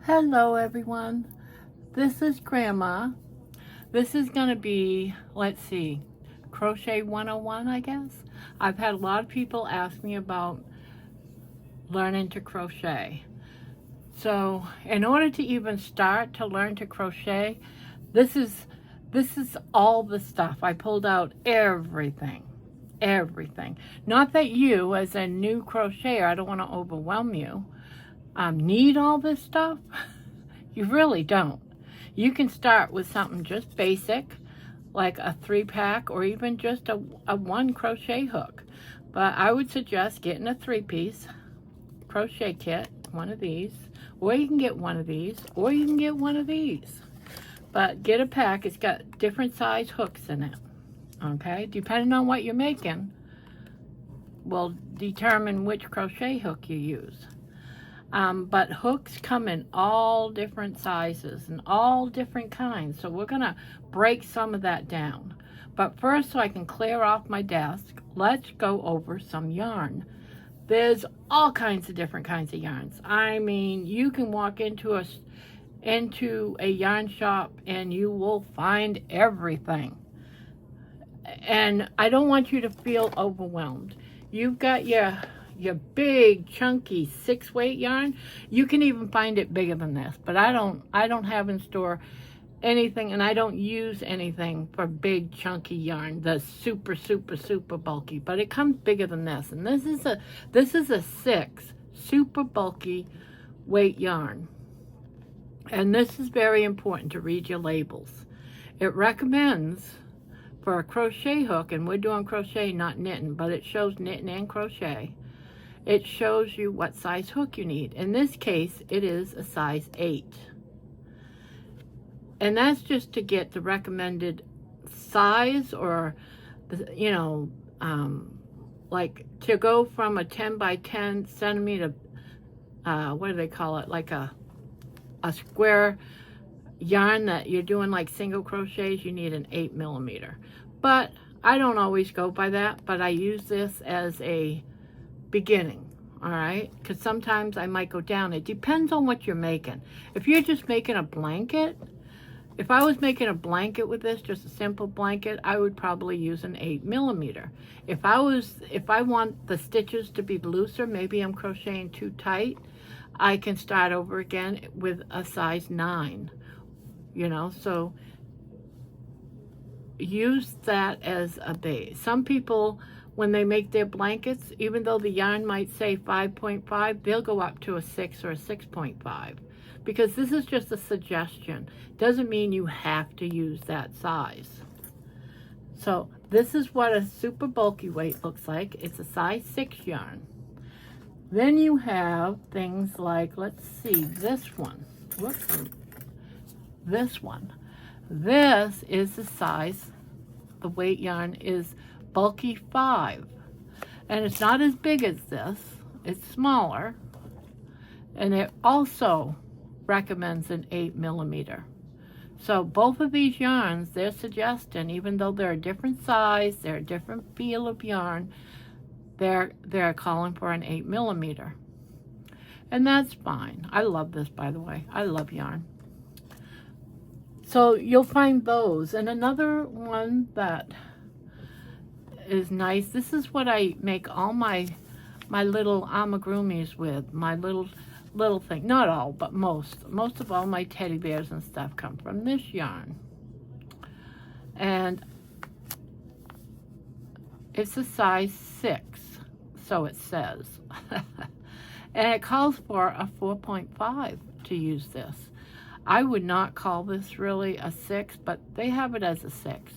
Hello everyone, this is Grandma. This is going to be, let's see, Crochet 101 I guess. I've had a lot of people ask me about learning to crochet. So in order to even start to learn to crochet, this is all the stuff. I pulled out everything. Not that you as a new crocheter, I don't want to overwhelm you, need all this stuff. You really don't. You can start with something just basic, like a 3-pack or even just a 1 crochet hook. But I would suggest getting a 3-piece crochet kit, one of these, or you can get one of these, or you can get one of these. But get a pack. It's got different size hooks in it. Okay, depending on what you're making will determine which crochet hook you use. But hooks come in all different sizes and all different kinds. So we're gonna break some of that down. But first, so I can clear off my desk, let's go over some yarn. There's all kinds of different kinds of yarns. I mean, you can walk into a yarn shop and you will find everything. And I don't want you to feel overwhelmed. You've got your big chunky 6-weight yarn. You can even find it bigger than this, but I don't have in store anything, and I don't use anything for big chunky yarn that's super bulky, but it comes bigger than this. And this is a 6 super bulky weight yarn. And this is very important to read your labels. It recommends for a crochet hook, and we're doing crochet, not knitting, but it shows knitting and crochet. It shows you what size hook you need. In this case, it is a size 8. And that's just to get the recommended size, or, you know, like to go from a 10 by 10 centimeter, what do they call it? Like a square yarn that you're doing like single crochets, you need an 8mm. But I don't always go by that, but I use this as a beginning, all right? Because sometimes I might go down. It depends on what you're making. If you're just making a blanket, if I was making a blanket with this, just a simple blanket, I would probably use an 8mm. If I want the stitches to be looser, maybe I'm crocheting too tight, I can start over again with a size 9, you know, so use that as a base. Some people, when they make their blankets, even though the yarn might say 5.5, they'll go up to a 6 or a 6.5, because this is just a suggestion. Doesn't mean you have to use that size. So this is what a super bulky weight looks like. It's a size 6 yarn. Then you have things like, let's see, this one. Whoops. This one. This is the size, the weight yarn is bulky 5. And it's not as big as this. It's smaller. And it also recommends an 8mm. So both of these yarns, they're suggesting, even though they're a different size, they're a different feel of yarn, they're calling for an 8mm. And that's fine. I love this, by the way. I love yarn. So you'll find those. And another one that is nice, this is what I make all my little amigurumis with, my little thing. Not all, but most of all my teddy bears and stuff come from this yarn. And it's a size 6, so it says. And it calls for a 4.5 to use this. I would not call this really a 6, but they have it as a 6.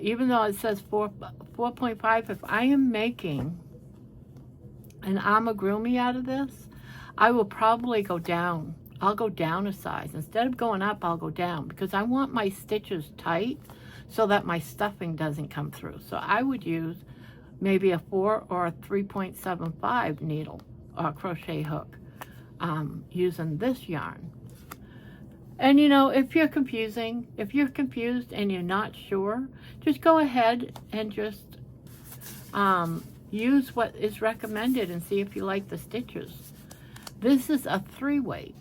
Even though it says 4.5, if I am making an amigurumi out of this, I will probably go down. I'll go down a size. Instead of going up, I'll go down, because I want my stitches tight so that my stuffing doesn't come through. So I would use maybe a 4 or a 3.75 needle or crochet hook using this yarn. And you know, if you're confused and you're not sure, just go ahead and just use what is recommended and see if you like the stitches. This is a 3-weight.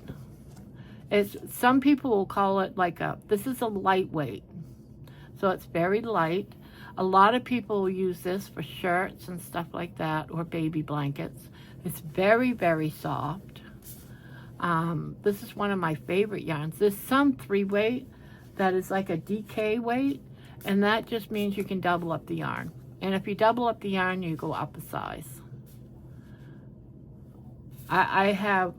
Some people will call it like this is a lightweight. So it's very light. A lot of people use this for shirts and stuff like that, or baby blankets. It's very, very soft. This is one of my favorite yarns. There's some 3-weight that is like a DK weight, and that just means you can double up the yarn. And if you double up the yarn, you go up a size. I have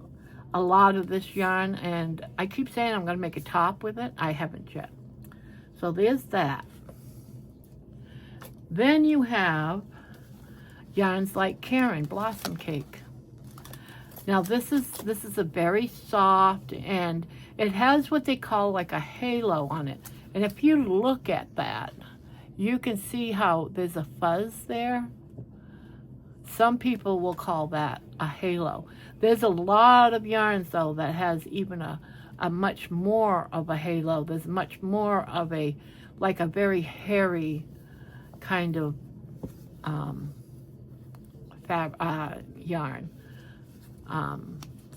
a lot of this yarn, and I keep saying I'm going to make a top with it. I haven't yet. So there's that. Then you have yarns like Karen Blossom Cake. Now this is a very soft, and it has what they call like a halo on it. And if you look at that, you can see how there's a fuzz there. Some people will call that a halo. There's a lot of yarns though that has even a much more of a halo. There's much more of a, like a very hairy kind of yarn.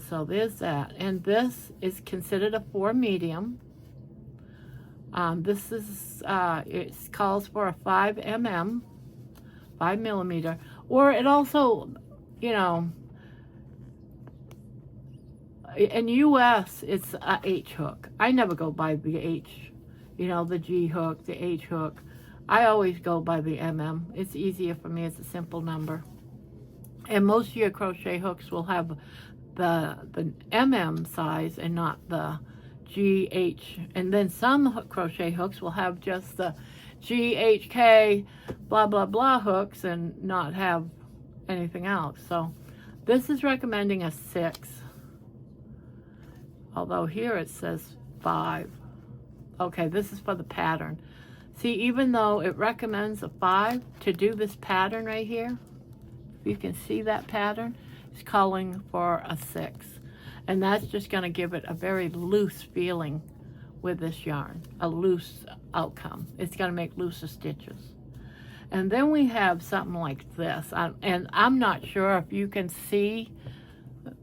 So there's that. And this is considered a 4 medium. This is, it calls for a 5 millimeter, or it also, you know, in US, it's a H hook. I never go by the H, you know, the G hook, the H hook. I always go by the It's easier for me. It's a simple number. And most of your crochet hooks will have the size and not the GH. And then some crochet hooks will have just the GHK blah blah blah hooks and not have anything else. So this is recommending a 6. Although here it says 5. Okay, this is for the pattern. See, even though it recommends a 5 to do this pattern right here, you can see that pattern, it's calling for a 6. And that's just going to give it a very loose feeling with this yarn, a loose outcome. It's going to make looser stitches. And then we have something like this. And I'm not sure if you can see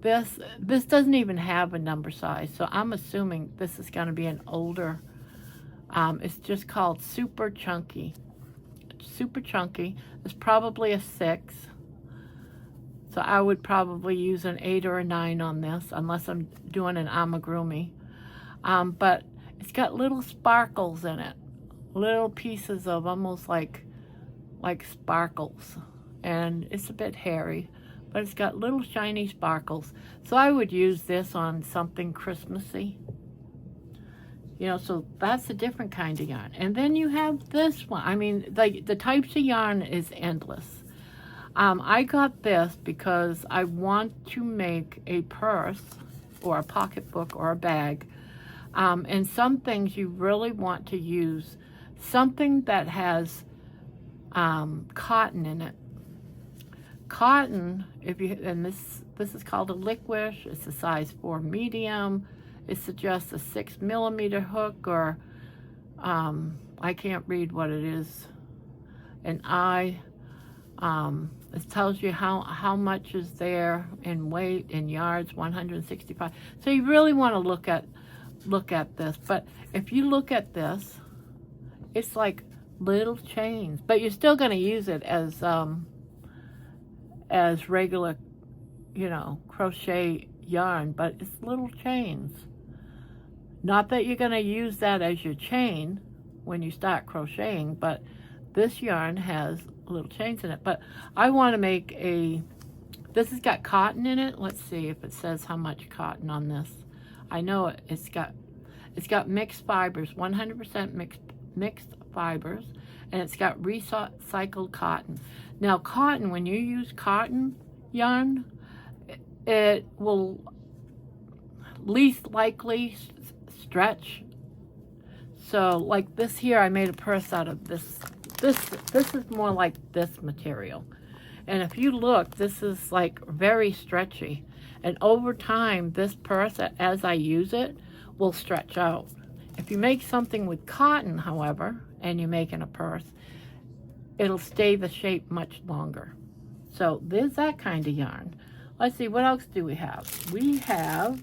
this. This doesn't even have a number size, so I'm assuming this is going to be an older. It's just called Super Chunky. Super Chunky. It's probably a 6. So I would probably use an 8 or a 9 on this, unless I'm doing an amigurumi. But it's got little sparkles in it, little pieces of almost like sparkles, and it's a bit hairy, but it's got little shiny sparkles. So I would use this on something Christmassy. You know, so that's a different kind of yarn. And then you have this one. I mean, the types of yarn is endless. I got this because I want to make a purse or a pocketbook or a bag. And some things you really want to use something that has cotton in it. Cotton, and this is called a liquish. It's a size 4 medium. It suggests a 6 millimeter hook, or I can't read what it is. It tells you how much is there in weight, in yards, 165. So you really want to look at this. But if you look at this, it's like little chains. But you're still going to use it as regular, you know, crochet yarn. But it's little chains. Not that you're going to use that as your chain when you start crocheting, but this yarn has little chains in it. But I want to make this has got cotton in it. Let's see if it says how much cotton on this. I know it's got mixed fibers, 100% mixed fibers, and it's got recycled cotton. Now cotton, when you use cotton yarn, it will least likely stretch. So like this here, I made a purse out of this. This is more like this material. And if you look, this is like very stretchy. And over time, this purse, as I use it, will stretch out. If you make something with cotton, however, and you're making a purse, it'll stay the shape much longer. So there's that kind of yarn. Let's see, what else do we have? We have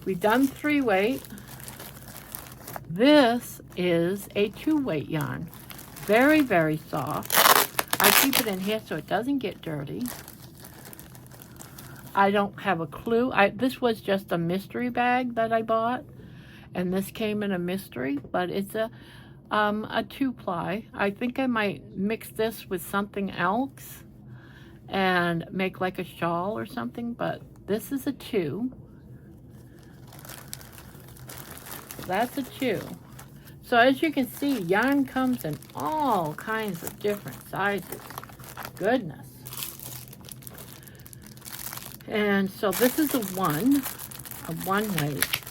We've done 3-weight. This is a 2-weight yarn. Very, very soft. I keep it in here so it doesn't get dirty. I don't have a clue. This was just a mystery bag that I bought, and this came in a mystery, but it's a 2-ply. I think I might mix this with something else and make like a shawl or something, but this is a 2. That's a 2. So as you can see, yarn comes in all kinds of different sizes. Goodness. And so this is a 1 weight.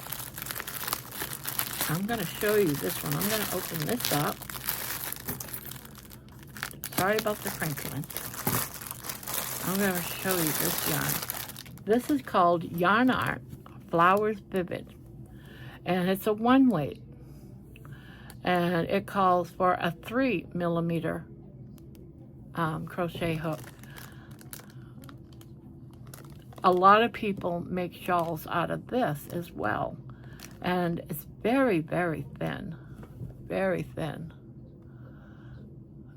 I'm going to show you this one. I'm going to open this up. Sorry about the crinkling. I'm going to show you this yarn. This is called Yarn Art Flowers Vivid. And it's a 1 weight. And it calls for a 3mm crochet hook. A lot of people make shawls out of this as well. And it's very, very thin. Very thin.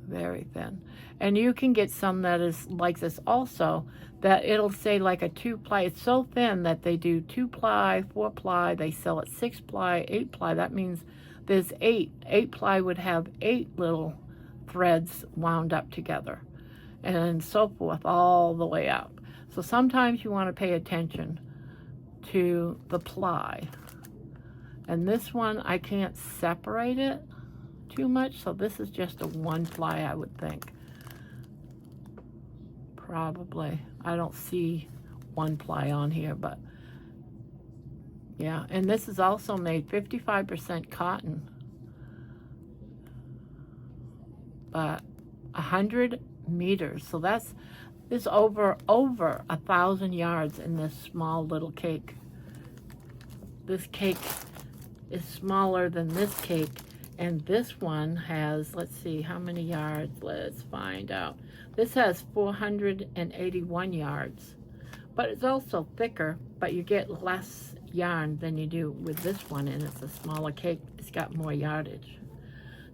Very thin. And you can get some that is like this also, that it'll say like a 2-ply. It's so thin that they do 2-ply, 4-ply. They sell it 6-ply, 8-ply. That means there's 8. 8-ply would have 8 little threads wound up together, and so forth all the way up. So sometimes you want to pay attention to the ply. And this one, I can't separate it too much, so this is just a 1-ply, I would think. Probably. I don't see 1-ply on here, but yeah. And this is also made 55% cotton, but 100 meters. So that's over 1,000 yards in this small little cake. This cake is smaller than this cake, and this one has, let's see, how many yards? Let's find out. This has 481 yards, but it's also thicker, but you get less yarn than you do with this one, and it's a smaller cake. It's got more yardage.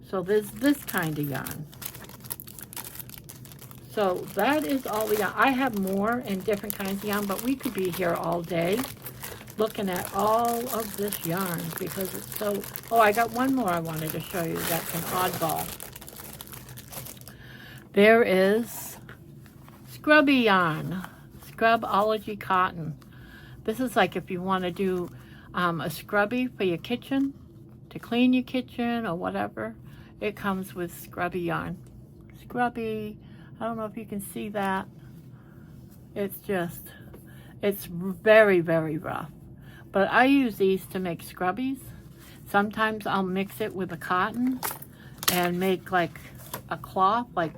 So there's this kind of yarn. So that is all the yarn. I have more and different kinds of yarn, but we could be here all day looking at all of this yarn because it's so... Oh, I got one more I wanted to show you. That's an oddball. There is scrubby yarn, Scrubology cotton. This is like if you want to do a scrubby for your kitchen, to clean your kitchen or whatever. It comes with scrubby yarn. Scrubby. I don't know if you can see that. It's very, very rough. But I use these to make scrubbies. Sometimes I'll mix it with a cotton and make like a cloth. Like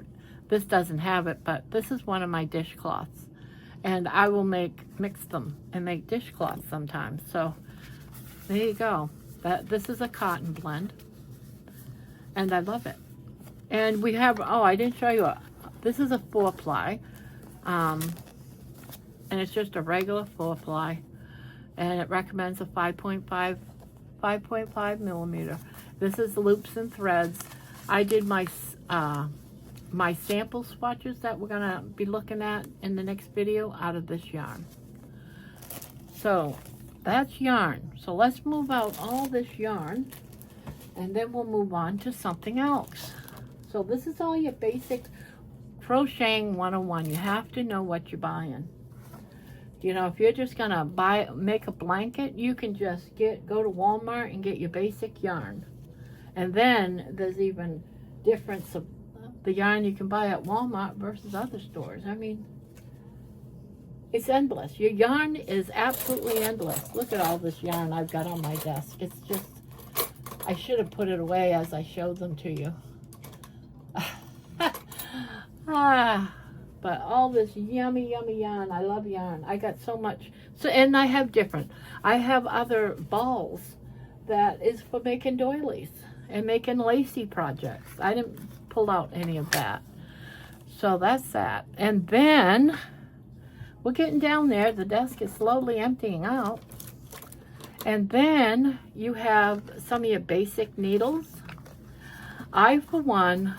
this doesn't have it, but this is one of my dishcloths. And I will mix them and make dishcloths sometimes. So there you go. This is a cotton blend. And I love it. And we have, oh, I didn't show you, this is a 4-ply. And it's just a regular 4-ply. And it recommends a 5.5 millimeter. This is loops and threads. I did my my sample swatches that we're gonna be looking at in the next video out of this yarn. So that's yarn. So let's move out all this yarn and then we'll move on to something else. So this is all your basic crocheting 101. You have to know what you're buying. You know, if you're just gonna make a blanket, you can just go to Walmart and get your basic yarn. And then there's even difference of the yarn you can buy at Walmart versus other stores. I mean, it's endless. Your yarn is absolutely endless. Look at all this yarn I've got on my desk. It's just, I should have put it away as I showed them to you. But all this yummy, yummy yarn. I love yarn. I got so much. So, and I have different. I have other balls that is for making doilies and making lacy projects. I didn't pull out any of that. So that's that. And then we're getting down there. The desk is slowly emptying out. And then you have some of your basic needles. I, for one,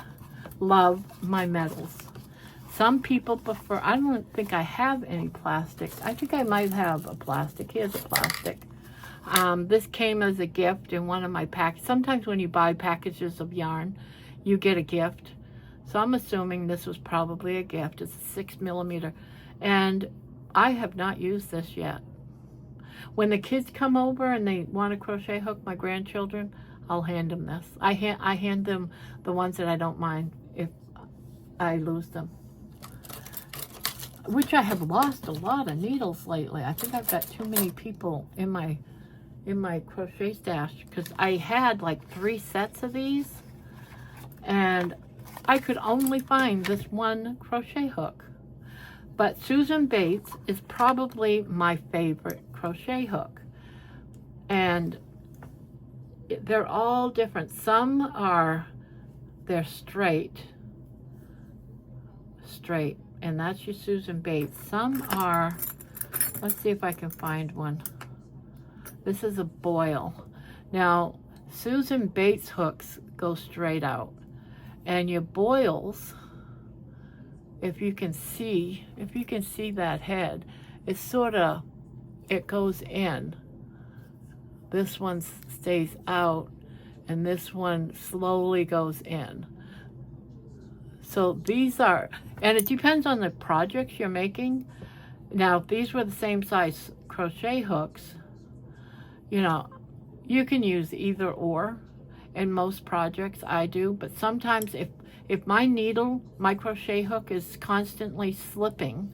love my metals. Some people prefer, I don't think I have any plastic. I think I might have a plastic. Here's a plastic. This came as a gift in one of my packs. Sometimes when you buy packages of yarn, you get a gift. So I'm assuming this was probably a gift. It's a 6mm. And I have not used this yet. When the kids come over and they want a crochet hook, my grandchildren, I'll hand them this. I hand them the ones that I don't mind if I lose them. Which I have lost a lot of needles lately. I think I've got too many people in my crochet stash because I had like 3 sets of these and I could only find this one crochet hook. But Susan Bates is probably my favorite crochet hook. And they're all different. Some are, they're straight, and that's your Susan Bates. Some are, let's see if I can find one. This is a boil. Now, Susan Bates hooks go straight out. And your boils, if you can see that head, it's sort of, it goes in. This one stays out, and this one slowly goes in. So these are, and it depends on the projects you're making. Now, if these were the same size crochet hooks, you know, you can use either or. In most projects I do, but sometimes if my needle, my crochet hook is constantly slipping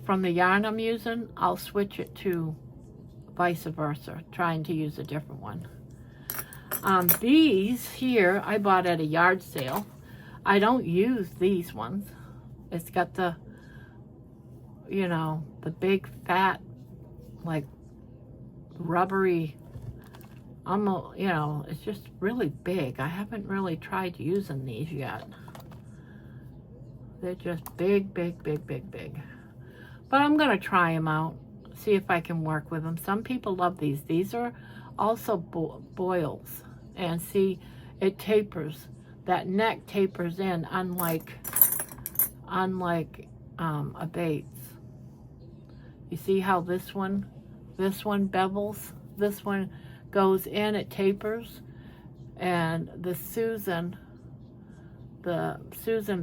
from the yarn I'm using, I'll switch it to vice versa, trying to use a different one. These here I bought at a yard sale. I don't use these ones. It's got the, you know, the big fat, like rubbery, you know, it's just really big. I haven't really tried using these yet. They're just big. But I'm gonna try them out, see if I can work with them. Some people love these. These are also boils, and see, it tapers. That neck tapers in, unlike a Bates. You see how this one bevels? This one goes in, it tapers, and the Susan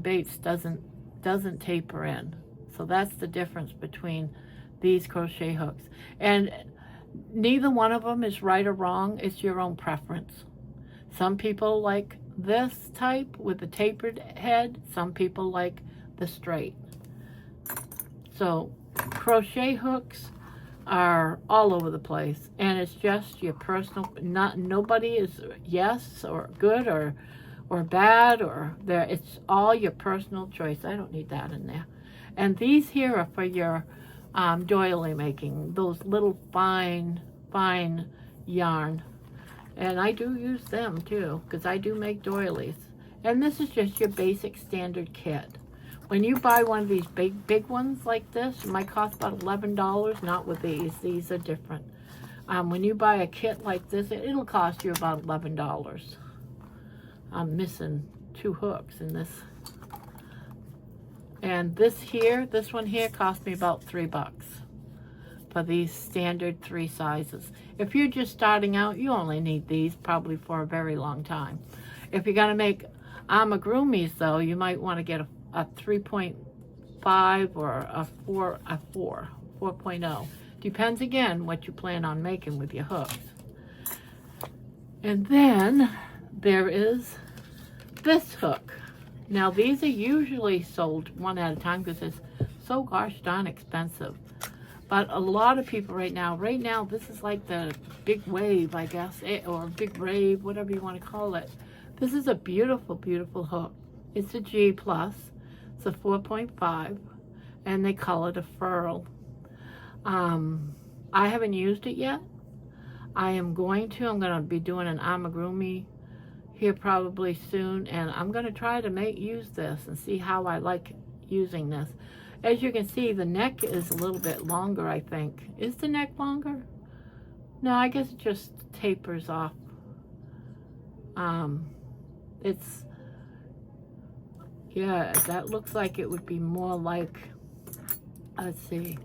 Bates doesn't taper in. So that's the difference between these crochet hooks. And neither one of them is right or wrong. It's your own preference. Some people like this type with the tapered head. Some people like the straight. So crochet hooks are all over the place, and it's just your personal, nobody is yes or good or bad, or there, it's all your personal choice. I don't need that in there. And these here are for your doily making, those little fine yarn. And I do use them too, because I do make doilies. And this is just your basic standard kit. When you buy one of these big ones like this, it might cost about $11, not with these. These are different. When you buy a kit like this, it'll cost you about $11. I'm missing 2 hooks in this. And this one here cost me about $3 for these standard 3 sizes. If you're just starting out, you only need these probably for a very long time. If you're gonna make amigurumis though, you might want to get a 3.5 or a 4.0. Depends again what you plan on making with your hooks. And then there is this hook. Now these are usually sold one at a time because it's so gosh darn expensive. But a lot of people right now, this is like the big wave, I guess, or big rave, whatever you want to call it. This is a beautiful, beautiful hook. It's a G+, it's a 4.5, and they call it a furl. I haven't used it yet. I'm going to be doing an amigurumi here probably soon, and I'm going to try to use this and see how I like using this. As you can see, the neck is a little bit longer, I think. Is the neck longer? No, I guess it just tapers off. It's, yeah, that looks like it would be more like, let's see.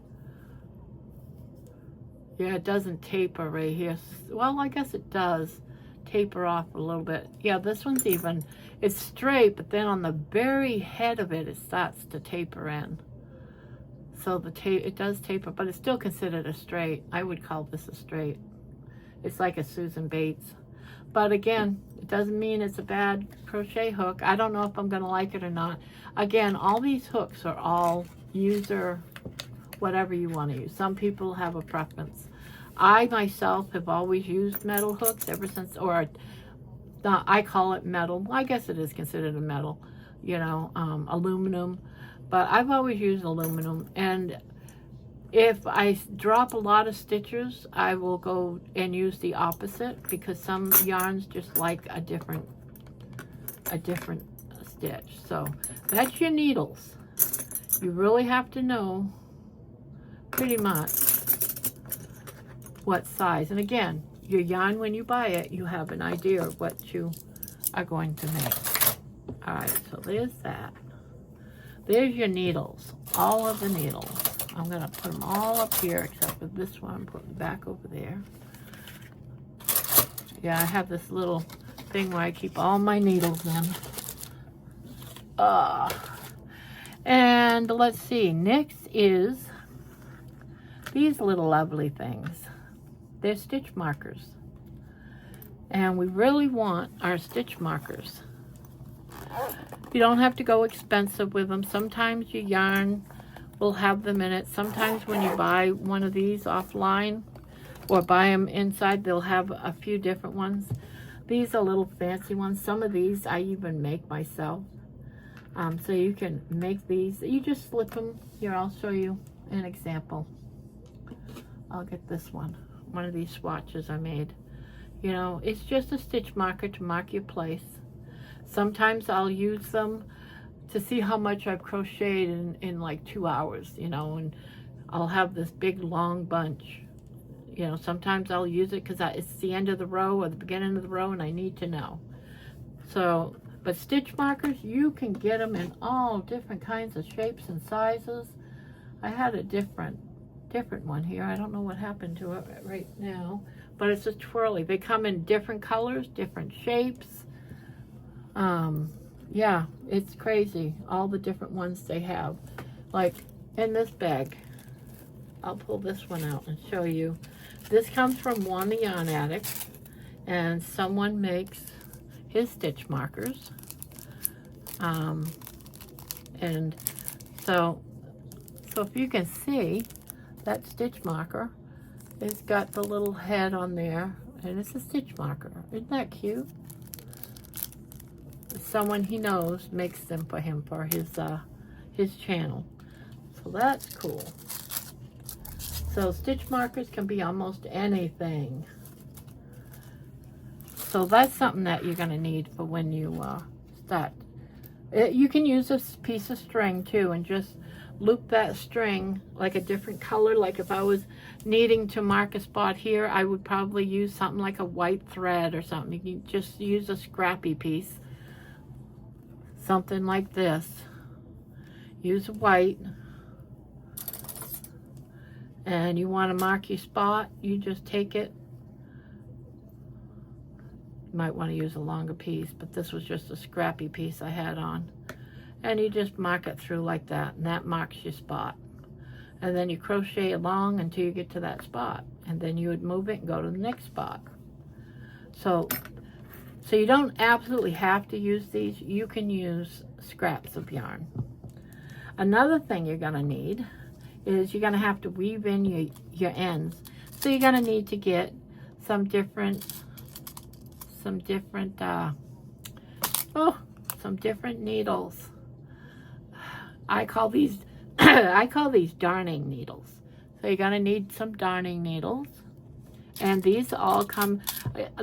Yeah, it doesn't taper right here. Well, I guess it does taper off a little bit. Yeah, this one's even, it's straight, but then on the very head of it, it starts to taper in. So it does taper, but it's still considered a straight. I would call this a straight. It's like a Susan Bates. But again, it doesn't mean it's a bad crochet hook. I don't know if I'm going to like it or not. Again, all these hooks are all user, whatever you want to use. Some people have a preference. I myself have always used metal hooks ever since, or I call it metal. I guess it is considered a metal, you know, aluminum. But I've always used aluminum, and if I drop a lot of stitches, I will go and use the opposite, because some yarns just like a different stitch. So that's your needles. You really have to know pretty much what size. And again, your yarn, when you buy it, you have an idea of what you are going to make. All right, so there's that. There's your needles, all of the needles. I'm going to put them all up here except for this one. Put them back over there. Yeah, I have this little thing where I keep all my needles in. And let's see, next is these little lovely things. They're stitch markers. And we really want our stitch markers. You don't have to go expensive with them. Sometimes your yarn will have them in it. Sometimes when you buy one of these offline or buy them inside, they'll have a few different ones. These are little fancy ones. Some of these I even make myself. So you can make these. You just slip them. Here, I'll show you an example. I'll get this one of these swatches I made. You know, it's just a stitch marker to mark your place. Sometimes I'll use them to see how much I've crocheted in like 2 hours, you know, and I'll have this big long bunch. You know, sometimes I'll use it because it's the end of the row or the beginning of the row and I need to know. So, but stitch markers, you can get them in all different kinds of shapes and sizes. I had a different one here. I don't know what happened to it right now, but it's a twirly. They come in different colors, different shapes. Yeah, it's crazy, all the different ones they have. Like in this bag, I'll pull this one out and show you. This comes from One the Yarn Addict, and someone makes his stitch markers. And so if you can see, that stitch marker, it's got the little head on there, and it's a stitch marker. Isn't that cute? Someone he knows makes them for him for his channel. So that's cool. So stitch markers can be almost anything. So that's something that you're going to need for when you start. You can use a piece of string too and just loop that string like a different color. Like if I was needing to mark a spot here, I would probably use something like a white thread or something. You can just use a scrappy piece. Something like this. Use white. And you want to mark your spot, you just take it. You might want to use a longer piece, but this was just a scrappy piece I had on. And you just mark it through like that, and that marks your spot. And then you crochet along until you get to that spot. And then you would move it and go to the next spot. So you don't absolutely have to use these. You can use scraps of yarn. Another thing you're going to need is you're going to have to weave in your ends. So you're going to need to get some different needles. I call these darning needles. So you're going to need some darning needles. And these all come,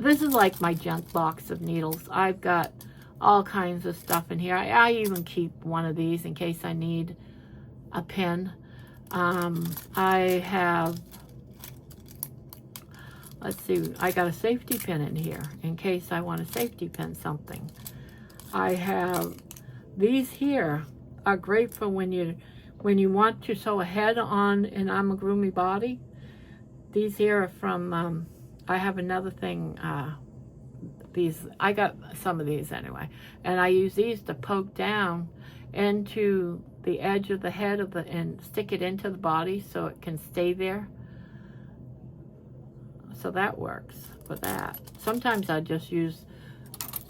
this is like my junk box of needles. I've got all kinds of stuff in here. I even keep one of these in case I need a pin. I have let's see, I got a safety pin in here in case I want to safety pin something. I have these here are great for when you want to sew a head on an amigurumi body. These here are from, I have another thing, I got some of these anyway, and I use these to poke down into the edge of the head and stick it into the body so it can stay there. So that works for that. Sometimes I just use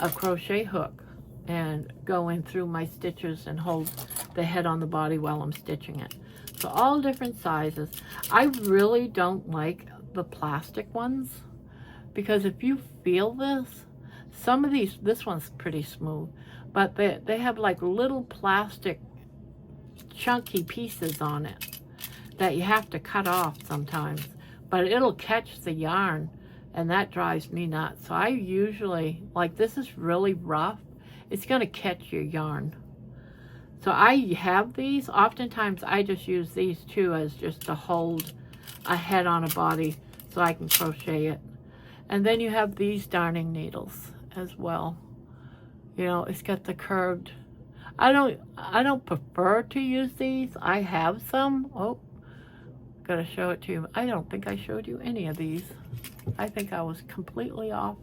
a crochet hook and go in through my stitches and hold the head on the body while I'm stitching it. So all different sizes. I really don't like the plastic ones because if you feel this, some of these, this one's pretty smooth, but they have like little plastic chunky pieces on it that you have to cut off sometimes, but it'll catch the yarn and that drives me nuts. So I usually, like this is really rough, it's gonna catch your yarn. So I have these, oftentimes I just use these too as just to hold a head on a body so I can crochet it. And then you have these darning needles as well. You know, it's got the curved, I don't prefer to use these. I have some. Oh, gotta show it to you. I don't think I showed you any of these. I think I was completely off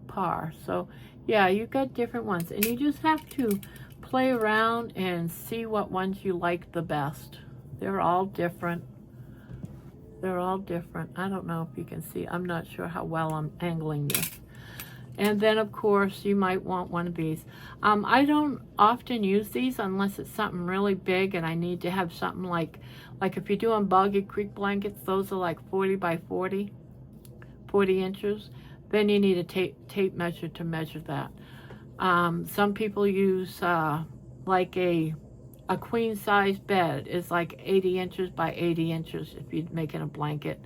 par. So yeah, you've got different ones and you just have to play around and see what ones you like the best. They're all different. They're all different. I don't know if you can see. I'm not sure how well I'm angling this. And then, of course, you might want one of these. I don't often use these unless it's something really big and I need to have something like if you're doing Boggy Creek blankets, those are like 40 by 40 inches. Then you need a tape measure to measure that. Some people use like a queen size bed is like 80 inches by 80 inches if you're making a blanket.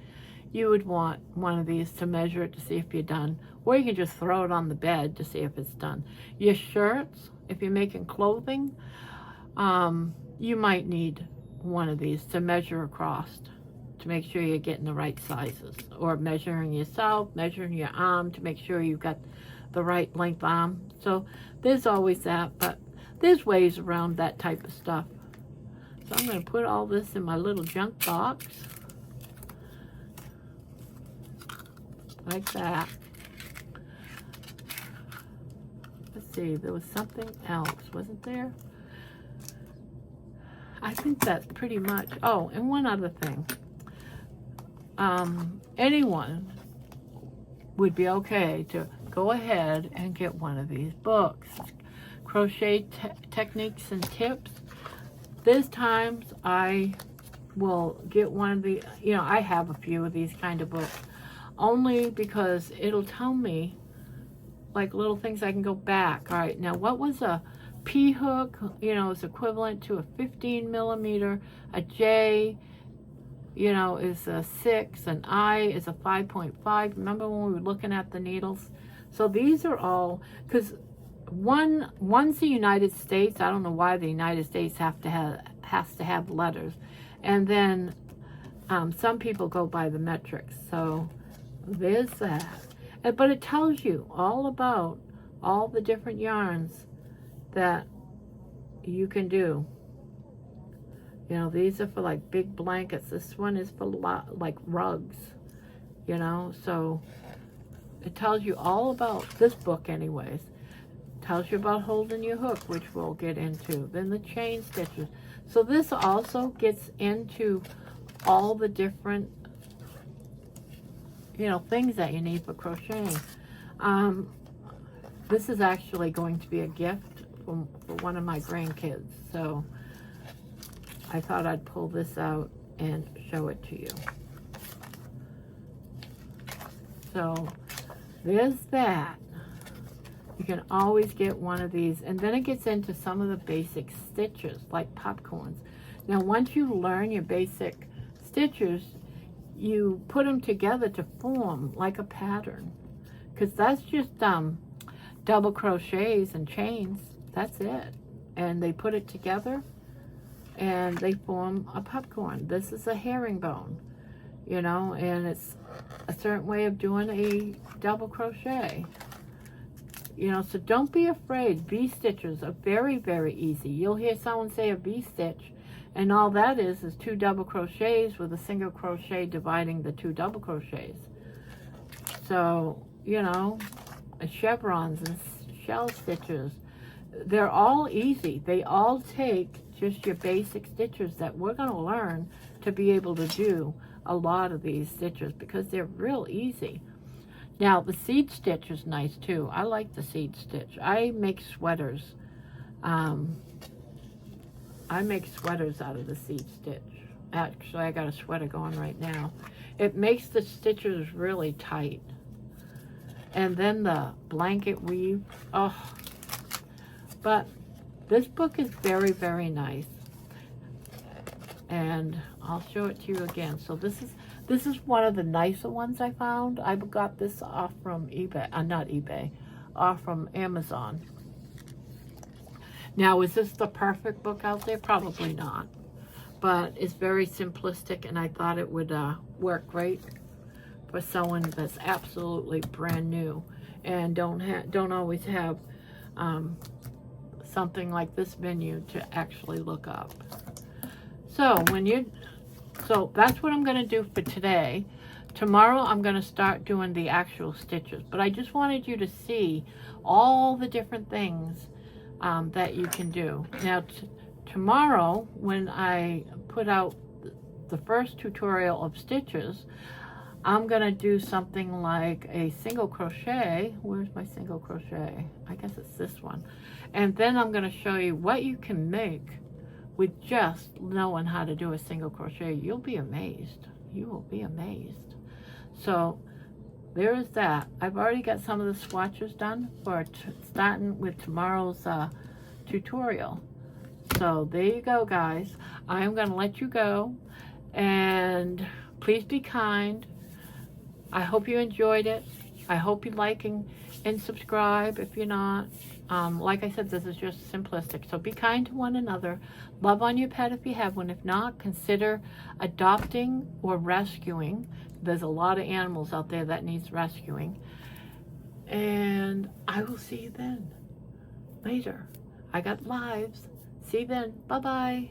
You would want one of these to measure it to see if you're done. Or you can just throw it on the bed to see if it's done. Your shirts, if you're making clothing, you might need one of these to measure across to make sure you're getting the right sizes. Or measuring yourself, measuring your arm to make sure you've got the right length arm. So there's always that, but there's ways around that type of stuff. So I'm going to put all this in my little junk box. Like that. Let's see, there was something else, wasn't there? I think that's pretty much, oh, and one other thing. Anyone would be okay to go ahead and get one of these books. Crochet techniques and tips. There's times I will get one of the, you know, I have a few of these kind of books. Only because it'll tell me like little things I can go back. All right, now what was a P hook, you know, is equivalent to a 15 millimeter, a J, you know, is a 6, an I is a 5.5. Remember when we were looking at the needles? So these are all, because one's the United States. I don't know why the United States has to have letters. And then some people go by the metrics. So there's that. But it tells you all about all the different yarns that you can do. You know, these are for like big blankets. This one is for like rugs, you know. So it tells you all about, this book anyways, tells you about holding your hook, which we'll get into. Then the chain stitches. So this also gets into all the different, you know, things that you need for crocheting. This is actually going to be a gift for one of my grandkids. So I thought I'd pull this out and show it to you. So there's that. You can always get one of these. And then it gets into some of the basic stitches, like popcorns. Now, once you learn your basic stitches, you put them together to form like a pattern. Because that's just double crochets and chains. That's it. And they put it together and they form a popcorn. This is a herringbone. you know, and it's a certain way of doing a double crochet. You know, so don't be afraid. V-stitches are very, very easy. You'll hear someone say a V-stitch, and all that is 2 double crochets with a single crochet dividing the 2 double crochets. So, you know, chevrons and shell stitches, they're all easy. They all take just your basic stitches that we're going to learn to be able to do a lot of these stitches because they're real easy. Now, the seed stitch is nice too. I like the seed stitch. I make sweaters. I make sweaters out of the seed stitch. Actually, I got a sweater going right now. It makes the stitches really tight. And then the blanket weave. Oh, but this book is very, very nice. And I'll show it to you again. So this is one of the nicer ones I found. I got this off from eBay, not eBay, off from Amazon. Now, is this the perfect book out there? Probably not. But it's very simplistic, and I thought it would work great for someone that's absolutely brand new and don't always have something like this menu to actually look up. So that's what I'm going to do for today. Tomorrow I'm going to start doing the actual stitches, but I just wanted you to see all the different things that you can do. Now tomorrow, when I put out the first tutorial of stitches, I'm going to do something like a single crochet. Where's my single crochet? I guess it's this one. And then I'm going to show you what you can make with just knowing how to do a single crochet. You'll be amazed. You will be amazed. So there is that. I've already got some of the swatches done for starting with tomorrow's tutorial. So there you go, guys. I'm going to let you go, and please be kind. I hope you enjoyed it. I hope you like and subscribe if you're not. Like I said, this is just simplistic. So be kind to one another. Love on your pet if you have one. If not, consider adopting or rescuing. There's a lot of animals out there that needs rescuing. And I will see you then. Later. I got lives. See you then. Bye-bye.